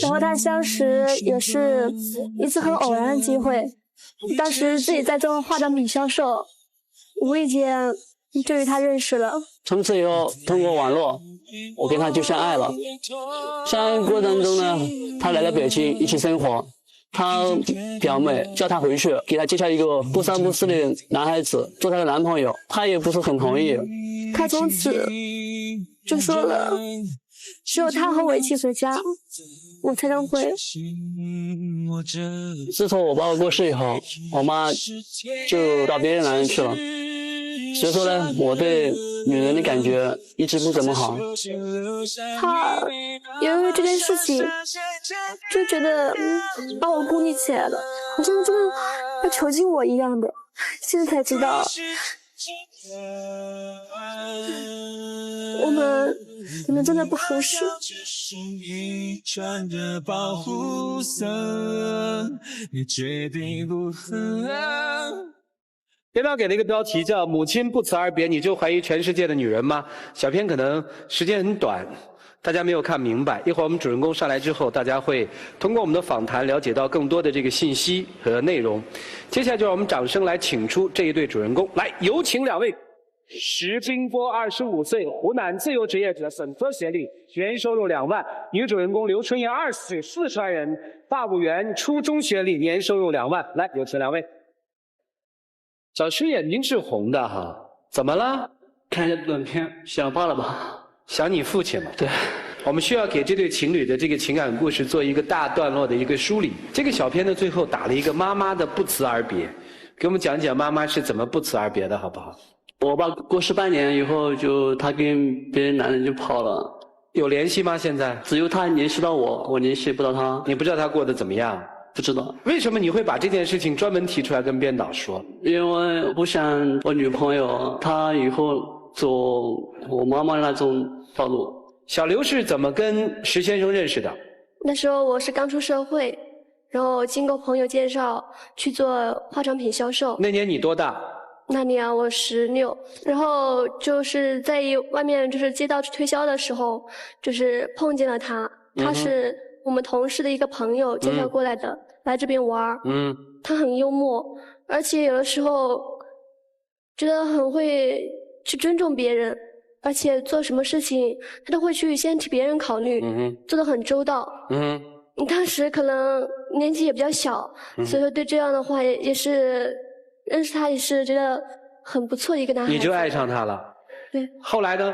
然后他相识也是一次很偶然的机会，当时自己在做化妆品销售，无意间就与他认识了。从此以后，通过网络，我跟他就相爱了。相爱过程中呢，他来到北京一起生活。他表妹叫他回去，给他介绍一个不三不四的男孩子做他的男朋友，他也不是很同意。他从此就说了，只有他和我一起回家，我才能回。自从我爸爸过世以后，我妈就到别的男人去了。所以说呢，我对女人的感觉一直不怎么好。他因为这件事情就觉得把我孤立起来了，好像真的要囚禁我一样的。现在才知道，我们可能真的不合适。编导给了一个标题叫母亲不辞而别，你就怀疑全世界的女人吗？小片可能时间很短，大家没有看明白。一会儿我们主人公上来之后，大家会通过我们的访谈了解到更多的这个信息和内容。接下来就让我们掌声来请出这一对主人公，来有请两位。石冰波25岁，湖南自由职业者，本科学历，年收入2万。女主人公刘春燕20岁，四川人，大五元，初中学历，年收入2万。来有请两位。小石眼睛是红的哈，怎么了？看一下短片，想爸了吧？想你父亲了。对，我们需要给这对情侣的这个情感故事做一个大段落的一个梳理。这个小片的最后打了一个妈妈的不辞而别，给我们讲讲妈妈是怎么不辞而别的，好不好？我爸过世半年以后，他跟别的男人就跑了。有联系吗？现在只有他联系到我，我联系不到他。你不知道他过得怎么样？不知道。为什么你会把这件事情专门提出来跟编导说？因为我不想我女朋友她以后走我妈妈那种道路。小刘是怎么跟石先生认识的？那时候我是刚出社会，然后经过朋友介绍去做化妆品销售。那年你多大？那年我16，然后就是在外面就是街道去推销的时候，就是碰见了他，他是我们同事的一个朋友介绍过来的，来这边玩。他很幽默，而且有的时候觉得很会去尊重别人，而且做什么事情他都会去先替别人考虑，做得很周到。当时可能年纪也比较小，所以说对这样的话也是认识他也是觉得很不错的一个男孩子。你就爱上他了？对。后来呢？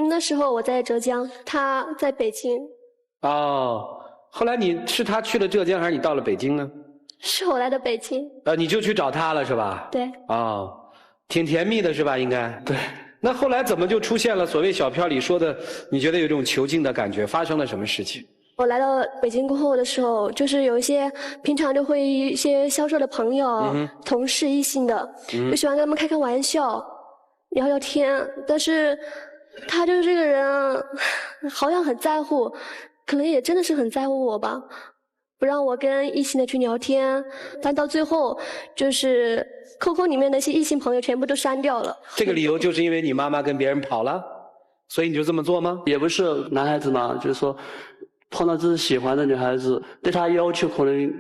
那时候我在浙江，他在北京。哦，后来是他去了浙江，还是你到了北京呢？是我来的北京。你就去找他了是吧？对。哦，挺甜蜜的是吧？应该。对。那后来怎么就出现了所谓小片里说的，你觉得有一种囚禁的感觉？发生了什么事情？我来到北京过后的时候，就是有一些平常就会一些销售的朋友、同事异性的，就喜欢跟他们开玩笑、聊聊天。但是他就是这个人，好像很在乎，可能也真的是很在乎我吧，不让我跟异性的去聊天。但到最后，就是 QQ 里面的一些异性朋友全部都删掉了。这个理由就是因为你妈妈跟别人跑了，所以你就这么做吗？也不是，男孩子嘛，就是说碰到自己喜欢的女孩子，对她要求可能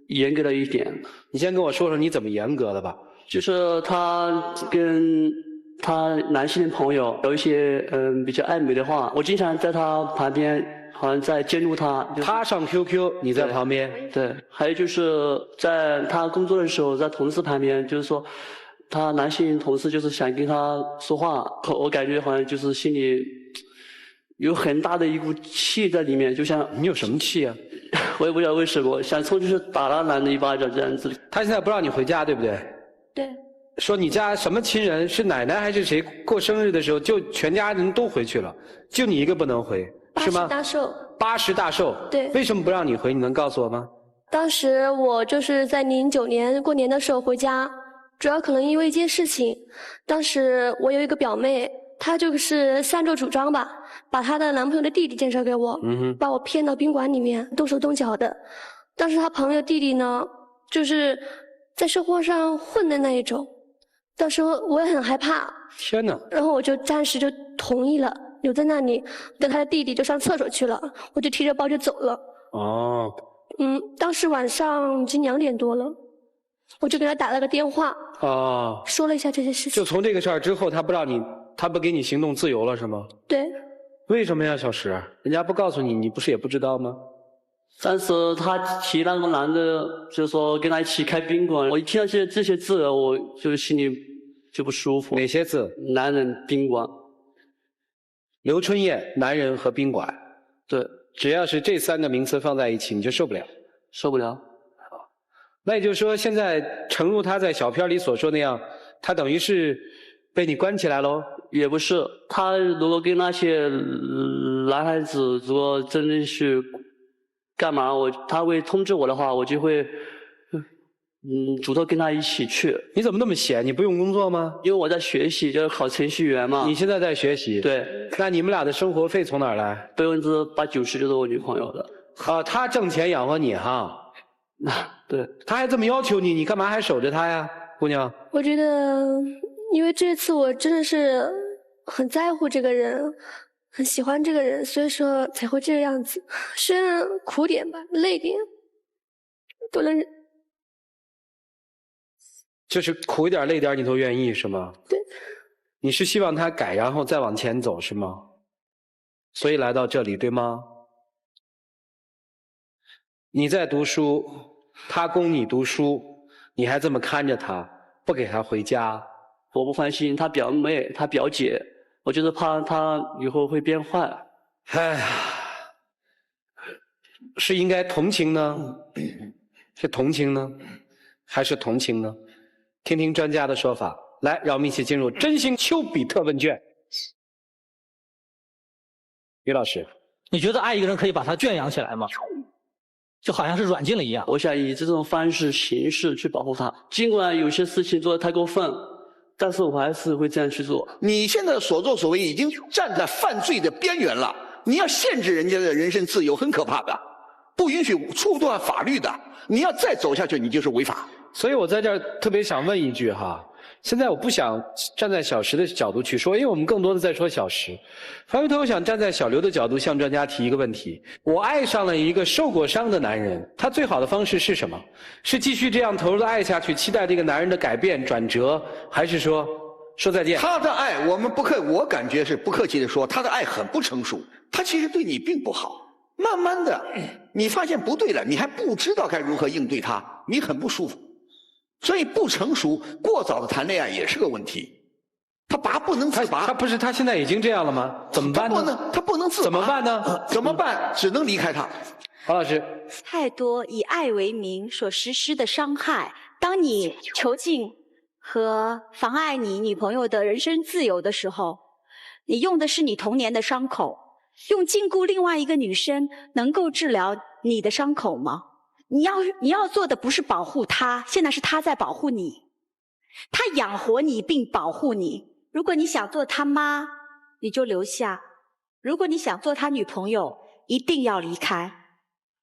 严格了一点。你先跟我说说你怎么严格的吧。就是他跟他男性的朋友有一些比较暧昧的话，我经常在他旁边，好像在监督他。他上 QQ， 你在旁边。对，还有就是在他工作的时候，在同事旁边，就是说他男性同事就是想跟他说话，我感觉好像就是心里有很大的一股气在里面，就像你有什么气啊？我也不知道为什么，想冲去打那男的一巴掌这样子。他现在不让你回家，对不对？对。说你家什么亲人，是奶奶还是谁过生日的时候，就全家人都回去了，就你一个不能回，是吗？80大寿。80大寿。对。为什么不让你回？你能告诉我吗？当时我就是在09年过年的时候回家，主要可能因为一件事情。当时我有一个表妹，她就是擅作主张吧，把她的男朋友的弟弟介绍给我，把我骗到宾馆里面动手动脚的。当时她朋友弟弟呢，就是在社会上混的那一种。当时我也很害怕，天哪！然后我就暂时就同意了，留在那里，等他的弟弟就上厕所去了，我就提着包就走了。哦，当时晚上已经2点多了，我就给他打了个电话，哦，说了一下这些事情。就从这个事儿之后，他不给你行动自由了是吗？对，为什么呀，小石？人家不告诉你，你不是也不知道吗？当时他提那个男的，就是说跟他一起开宾馆，我一听到这些字，我就心里就不舒服。哪些字？男人宾馆。刘春燕，男人和宾馆。对，只要是这3个名词放在一起，你就受不了。受不了。那也就是说，现在诚如他在小片里所说那样，他等于是被你关起来喽？也不是，他如果跟那些男孩子如果真的去干嘛，他会通知我的话，我就会主动跟他一起去。你怎么那么闲？你不用工作吗？因为我在学习，就是考程序员嘛。你现在在学习？对。那你们俩的生活费从哪儿来？80%-90%就是我女朋友的。啊，她挣钱养活你哈？对。她还这么要求你，你干嘛还守着她呀，姑娘？我觉得，因为这次我真的是很在乎这个人，很喜欢这个人，所以说才会这个样子。虽然苦点吧，累点，都能。就是苦一点累点你都愿意是吗？对。你是希望他改然后再往前走是吗？所以来到这里对吗？你在读书，他供你读书，你还这么看着他，不给他回家。我不放心他表妹他表姐，我就是怕他以后会变坏。哎呀，是应该同情呢？是同情呢？还是同情呢？听听专家的说法。来，让我们一起进入真心丘比特问卷。于老师，你觉得爱一个人可以把他圈养起来吗？就好像是软禁了一样。我想以这种方式形式去保护他，尽管有些事情做得太过分，但是我还是会这样去做。你现在的所作所为已经站在犯罪的边缘了，你要限制人家的人身自由，很可怕的，不允许触犯法律的。你要再走下去，你就是违法。所以我在这儿特别想问一句哈，现在我不想站在小石的角度去说，因为我们更多的在说小石。反过头我想站在小刘的角度向专家提一个问题：我爱上了一个受过伤的男人，他最好的方式是什么？是继续这样投入的爱下去，期待这个男人的改变转折，还是说再见？他的爱我感觉是不客气的说，他的爱很不成熟，他其实对你并不好。慢慢的，你发现不对了，你还不知道该如何应对他，你很不舒服。所以不成熟、过早的谈恋爱也是个问题。他拔不能自拔。他现在已经这样了吗？怎么办呢？他不能自拔。怎么办呢？怎么办？只能离开他。黄老师，太多以爱为名所实施的伤害，当你囚禁和妨碍你女朋友的人身自由的时候，你用的是你童年的伤口，用禁锢另外一个女生能够治疗你的伤口吗？你要做的不是保护他，现在是他在保护你，他养活你并保护你。如果你想做他妈，你就留下；如果你想做他女朋友，一定要离开。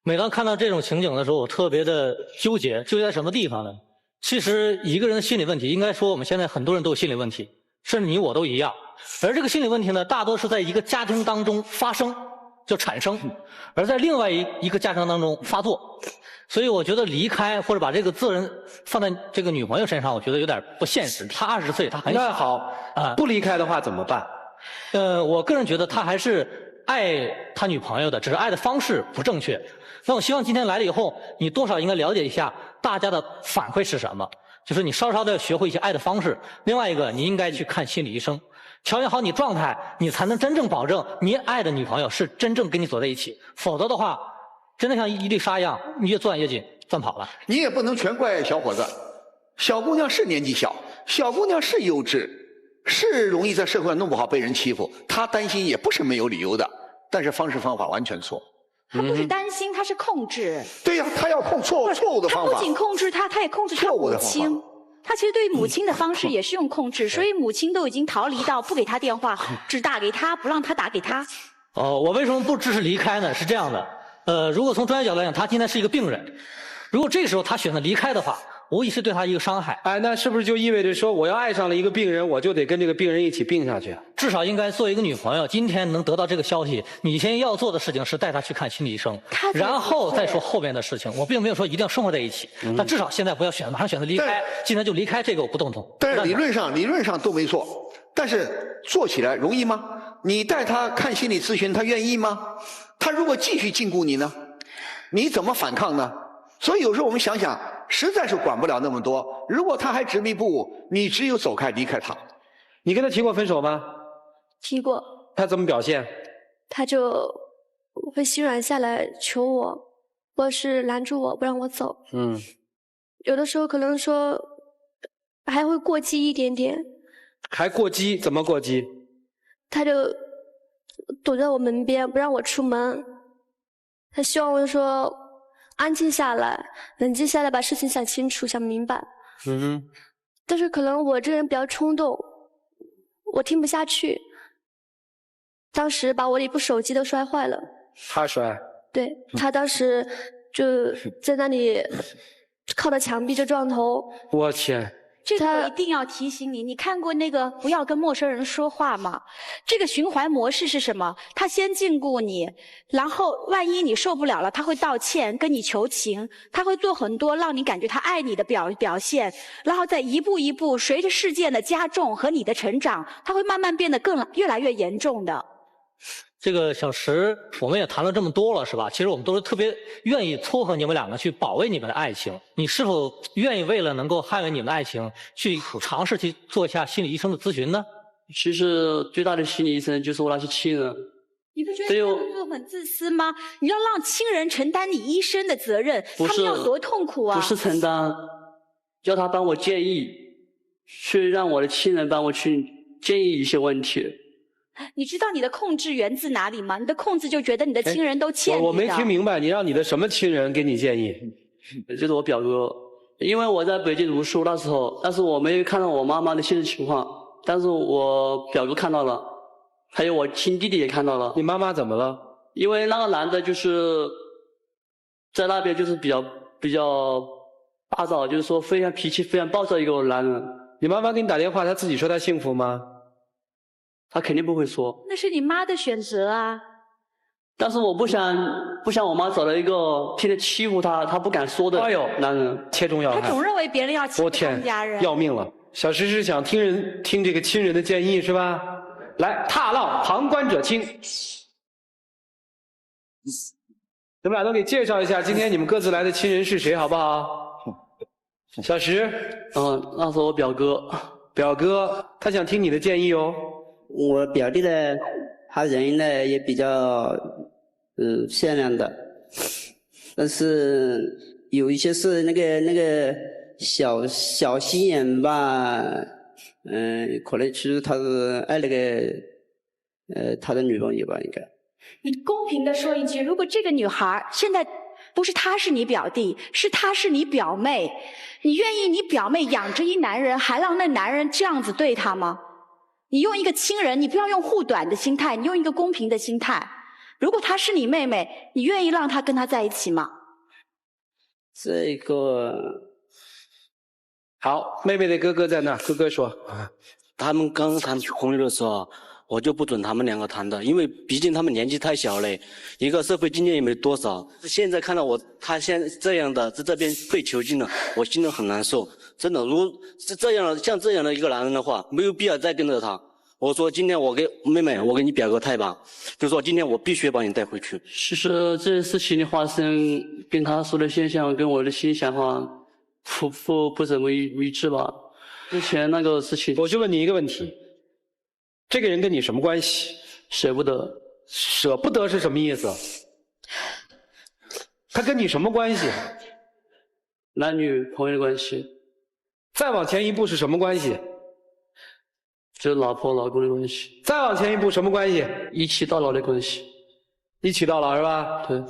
每当看到这种情景的时候，我特别的纠结在什么地方呢？其实一个人的心理问题，应该说我们现在很多人都有心理问题，甚至你我都一样。而这个心理问题呢，大多是在一个家庭当中发生，就产生，而在另外一个家庭当中发作。所以我觉得离开或者把这个责任放在这个女朋友身上，我觉得有点不现实。她20岁，她很小。那好不离开的话怎么办？我个人觉得他还是爱他女朋友的，只是爱的方式不正确。那我希望今天来了以后，你多少应该了解一下大家的反馈是什么，就是你稍稍的学会一些爱的方式。另外一个，你应该去看心理医生，调养好你状态，你才能真正保证你爱的女朋友是真正跟你走在一起。否则的话，真的像一粒沙一样，你越攥越紧，攥跑了。你也不能全怪小伙子，小姑娘是年纪小，小姑娘是幼稚，是容易在社会上弄不好被人欺负，她担心也不是没有理由的，但是方式方法完全错。他不是担心，他是控制。对呀，他要控错误的方法。他不仅控制他也控制他母亲。他其实对于母亲的方式也是用控制，所以母亲都已经逃离到不给他电话，只打给他，不让他打给他。我为什么不支持离开呢？是这样的，如果从专业角度来讲，他今天是一个病人，如果这个时候他选择离开的话，无疑是对他一个伤害。哎，那是不是就意味着说，我要爱上了一个病人，我就得跟这个病人一起病下去？至少应该做一个女朋友。今天能得到这个消息，你先要做的事情是带他去看心理医生，然后再说后面的事情。我并没有说一定要生活在一起，但至少现在不要马上选择离开，今天就离开这个我不动动。但是理论上都没错，但是做起来容易吗？你带他看心理咨询，他愿意吗？他如果继续禁锢你呢？你怎么反抗呢？所以有时候我们想想，实在是管不了那么多。如果他还执迷不悟，你只有走开，离开他。你跟他提过分手吗？提过。他怎么表现？他就会心软下来求我，或是拦住我不让我走。有的时候可能说还会过激一点点。还过激？怎么过激？他就躲在我门边不让我出门，他希望我说安静下来，冷静下来，把事情想清楚想明白。但是可能我这个人比较冲动，我听不下去，当时把我的一部手机都摔坏了。他摔？对，他当时就在那里靠着墙壁就撞头。我天！这个我一定要提醒你，你看过那个不要跟陌生人说话吗？这个循环模式是什么？他先禁锢你，然后万一你受不了了，他会道歉，跟你求情，他会做很多让你感觉他爱你的表现，然后再一步一步，随着事件的加重和你的成长，他会慢慢变得越来越严重的。这个小石，我们也谈了这么多了，是吧？其实我们都是特别愿意撮合你们两个去保卫你们的爱情。你是否愿意为了能够捍卫你们的爱情，去尝试去做一下心理医生的咨询呢？其实最大的心理医生就是我那些亲人。你不觉得这样做很自私吗？你要让亲人承担你医生的责任，他们要多痛苦啊！不是承担，叫他帮我建议，去让我的亲人帮我去建议一些问题。你知道你的控制源自哪里吗？你的控制就觉得你的亲人都欠你的。我没听明白，你让你的什么亲人给你建议？就是我表哥，因为我在北京读书那时候，但是我没有看到我妈妈的现实情况，但是我表哥看到了，还有我亲弟弟也看到了。你妈妈怎么了？因为那个男的就是在那边就是比较霸道，就是说非常脾气非常暴躁一个男人。你妈妈给你打电话，她自己说她幸福吗？他肯定不会说，那是你妈的选择啊。但是我不想我妈找到一个天天欺负她不敢说的男人，切中要害。他总认为别人要欺负他们家人。要命了！小石是想听这个亲人的建议是吧？来，踏浪旁观者清。你们俩都给介绍一下，今天你们各自来的亲人是谁，好不好？小石，那是我表哥。表哥，他想听你的建议哦。我表弟呢，他人呢也比较善良的，但是有一些是那个小心眼吧，可能其实他是爱那个他的女朋友吧，应该。你公平的说一句，如果这个女孩现在不是她是你表弟，是她是你表妹，你愿意你表妹养着一男人，还让那男人这样子对她吗？你用一个亲人，你不要用护短的心态，你用一个公平的心态。如果她是你妹妹，你愿意让她跟她在一起吗？这个好，妹妹的哥哥在那，哥哥说，他们刚刚谈朋友的时候，我就不准他们两个谈的，因为毕竟他们年纪太小了，一个社会经验也没多少。现在看到他现在这样的在这边被囚禁了，我心里很难受。真的，如果是这样的，像这样的一个男人的话，没有必要再跟着他。我说今天我给妹妹，我给你表个态吧，就说今天我必须把你带回去。其实这件事情的发生，跟他说的现象跟我的心里想法不怎么一致吧。之前那个事情，我就问你一个问题，这个人跟你什么关系？舍不得。舍不得是什么意思？他跟你什么关系？男女朋友的关系。再往前一步是什么关系？就是老婆老公的关系。再往前一步什么关系？一起到老的关系。一起到老是吧？对。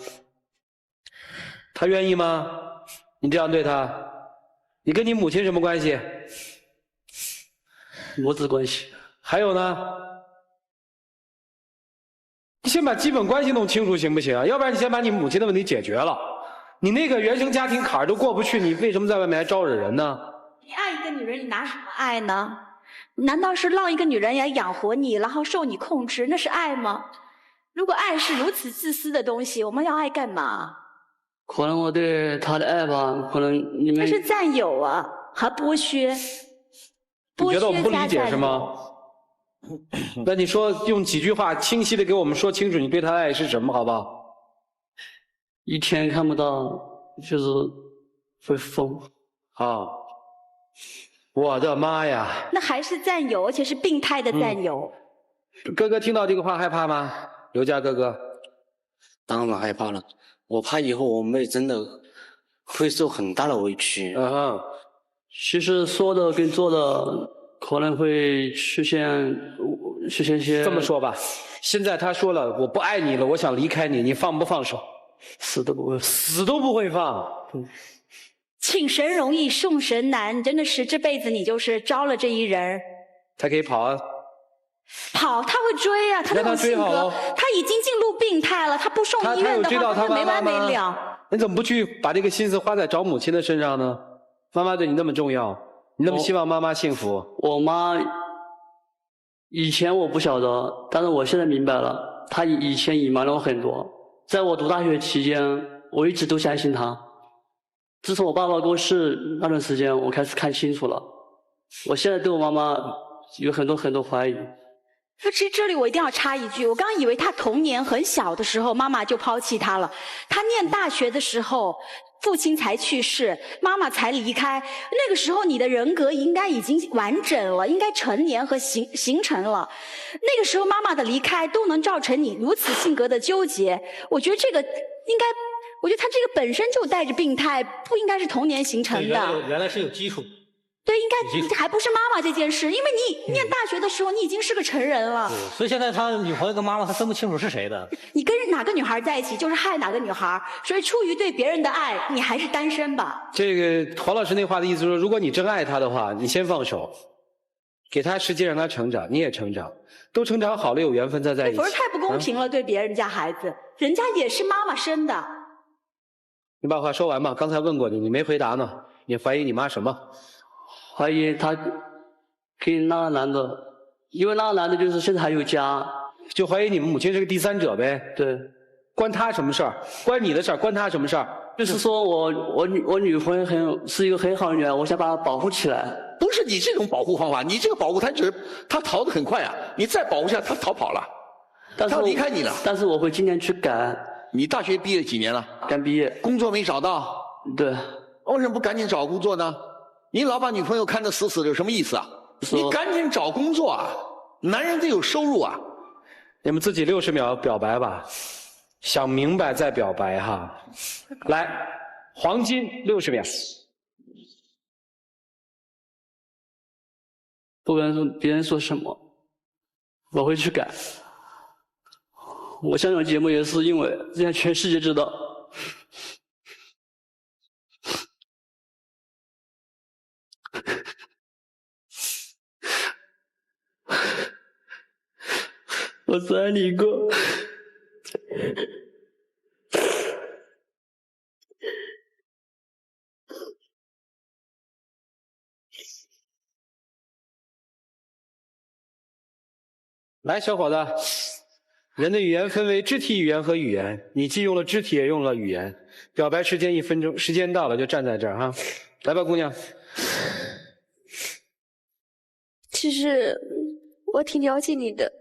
他愿意吗？你这样对他？你跟你母亲什么关系？母子关系。还有呢？你先把基本关系弄清楚行不行啊？要不然你先把你母亲的问题解决了，你那个原生家庭坎儿都过不去，你为什么在外面还招惹人呢？你爱一个女人，你拿什么爱呢？难道是让一个女人来养活你，然后受你控制，那是爱吗？如果爱是如此自私的东西，我们要爱干嘛？可能我对他的爱吧，可能你们那是占有啊，和剥削。你觉得我们不理解是吗？那你说用几句话清晰的给我们说清楚你对他的爱是什么，好不好？一天看不到就是会疯。啊，我的妈呀！那还是占有，而且是病态的占有。哥哥听到这个话害怕吗？刘家哥哥，当然害怕了，我怕以后我妹真的会受很大的委屈。其实说的跟做的可能会出现些。这么说吧，现在他说了我不爱你了，我想离开你，你放不放手？死都不会，死都不会放。请神容易送神难，真的是这辈子你就是招了这一人。他可以跑啊，跑他会追啊，他那种性格，他已经进入病态了，他不送医院的话，他就没完没了。你怎么不去把这个心思花在找母亲的身上呢？妈妈对你那么重要，你那么希望妈妈幸福。我妈以前我不晓得，但是我现在明白了，她以前隐瞒了我很多。在我读大学期间，我一直都相信她。自从我爸爸过世那段时间，我开始看清楚了。我现在对我妈妈有很多怀疑。其实这里我一定要插一句，我刚以为他童年很小的时候妈妈就抛弃他了，他念大学的时候父亲才去世，妈妈才离开，那个时候你的人格应该已经完整了，应该成年和形成了，那个时候妈妈的离开都能造成你如此性格的纠结，我觉得这个应该，我觉得他这个本身就带着病态，不应该是童年形成的。原来是有基础。对，应该还不是妈妈这件事，因为你念大学的时候，你已经是个成人了。所以现在他女朋友跟妈妈，他分不清楚是谁的。你跟哪个女孩在一起，就是害哪个女孩。所以出于对别人的爱，你还是单身吧。这个黄老师那话的意思说，如果你真爱他的话，你先放手，给他时间让他成长，你也成长，都成长好了，有缘分再在一起。不是太不公平了，对别人家孩子，人家也是妈妈生的。你把话说完吧，刚才问过你，你没回答呢。你怀疑你妈什么？怀疑他跟那个男的，因为那个男的就是现在还有家，就怀疑你们母亲是个第三者呗。对，关他什么事儿？关你的事儿，关他什么事儿？就是说我女朋友是一个很好的女孩，我想把她保护起来。不是你这种保护方法，你这个保护他逃得很快啊！你再保护下，他逃跑了，但是他要离开你了。但是我会尽量去改。你大学毕业几年了？刚毕业。工作没找到？对。为什么不赶紧找工作呢？你老把女朋友看得死死的，有什么意思啊？你赶紧找工作啊！男人得有收入啊！你们自己60秒表白吧，想明白再表白哈。来，黄金60秒。不管别人说什么，我会去改。我上这个节目也是因为让全世界知道。我只爱你一个。来，小伙子，人的语言分为肢体语言和语言，你既用了肢体也用了语言。表白时间1分钟，时间到了就站在这儿哈。来吧，姑娘。其实我挺了解你的，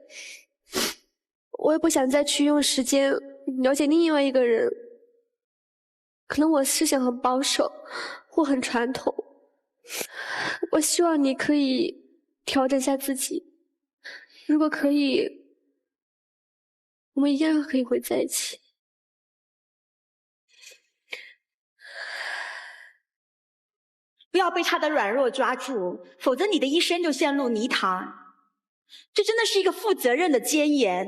我也不想再去用时间了解另外一个人。可能我思想很保守，或很传统。我希望你可以调整一下自己，如果可以，我们一样可以会在一起。不要被他的软弱抓住，否则你的一生就陷入泥塘。这真的是一个负责任的箴言。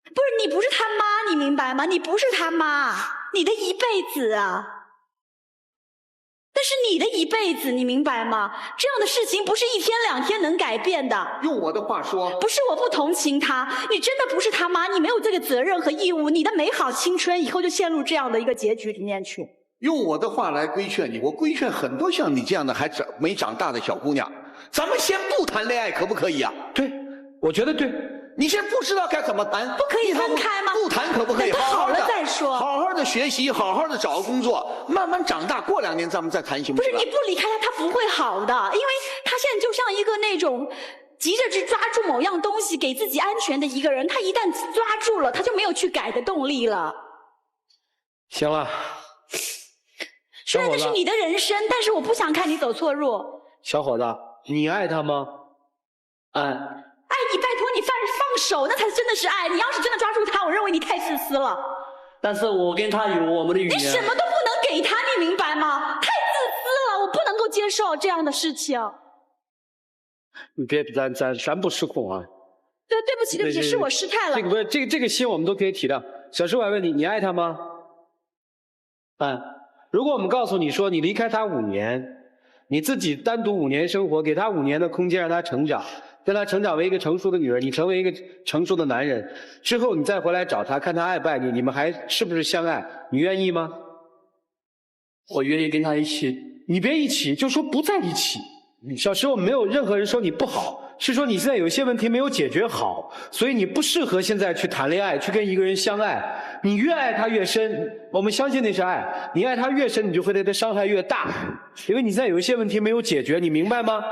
不是，你不是他妈，你明白吗？你不是他妈，你的一辈子啊。但是你的一辈子，你明白吗？这样的事情不是一天两天能改变的。用我的话说，不是我不同情他，你真的不是他妈，你没有这个责任和义务，你的美好青春以后就陷入这样的一个结局里面去。用我的话来规劝你，我规劝很多像你这样的还没长大的小姑娘，咱们先不谈恋爱，可不可以啊？对，我觉得对。你现在不知道该怎么谈，不可以分开吗？不谈可不可以？等他好了再说。好好的学习，好好的找工作，慢慢长大，过2年咱们再谈行不行？不是你不离开他，他不会好的，因为他现在就像一个那种急着去抓住某样东西给自己安全的一个人，他一旦抓住了，他就没有去改的动力了。行了，虽然那是你的人生，但是我不想看你走错路。小伙子，你爱他吗？爱。爱你，拜托你放手，那才真的是爱。你要是真的抓住他，我认为你太自私了。但是我跟他有我们的语言。你什么都不能给他，你明白吗？太自私了，我不能够接受这样的事情。你别，咱不失控啊。对不起，是我失态了。这个不是这个心我们都可以体谅。小石，我问你，你爱他吗？爱。如果我们告诉你说，你离开他5年，你自己单独5年生活，给他5年的空间让他成长。让她成长为一个成熟的女人，你成为一个成熟的男人之后，你再回来找她，看她爱不爱你，你们还是不是相爱？你愿意吗？我愿意跟他一起。你别一起，就说不在一起。小石，我没有任何人说你不好，是说你现在有一些问题没有解决好，所以你不适合现在去谈恋爱，去跟一个人相爱。你越爱他越深，我们相信那是爱。你爱他越深，你就会对他伤害越大，因为你现在有一些问题没有解决，你明白吗？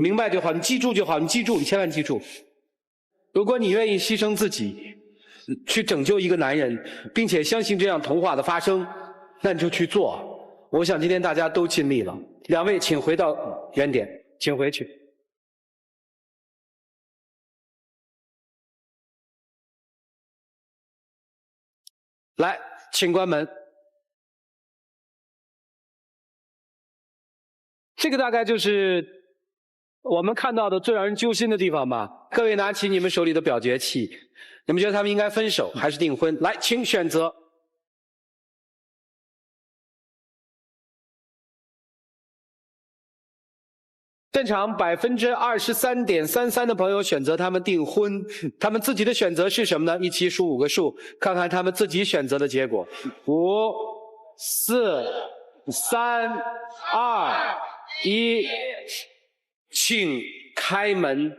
明白就好，你记住就好，你记住，你千万记住。如果你愿意牺牲自己，去拯救一个男人，并且相信这样童话的发生，那你就去做。我想今天大家都尽力了。2位请回到原点，请回去。来，请关门。这个大概就是我们看到的最让人揪心的地方吧。各位拿起你们手里的表决器，你们觉得他们应该分手还是订婚？来，请选择。现场23.33%的朋友选择他们订婚，他们自己的选择是什么呢？一起数5个数，看看他们自己选择的结果。5、4、3、2、1，请开门。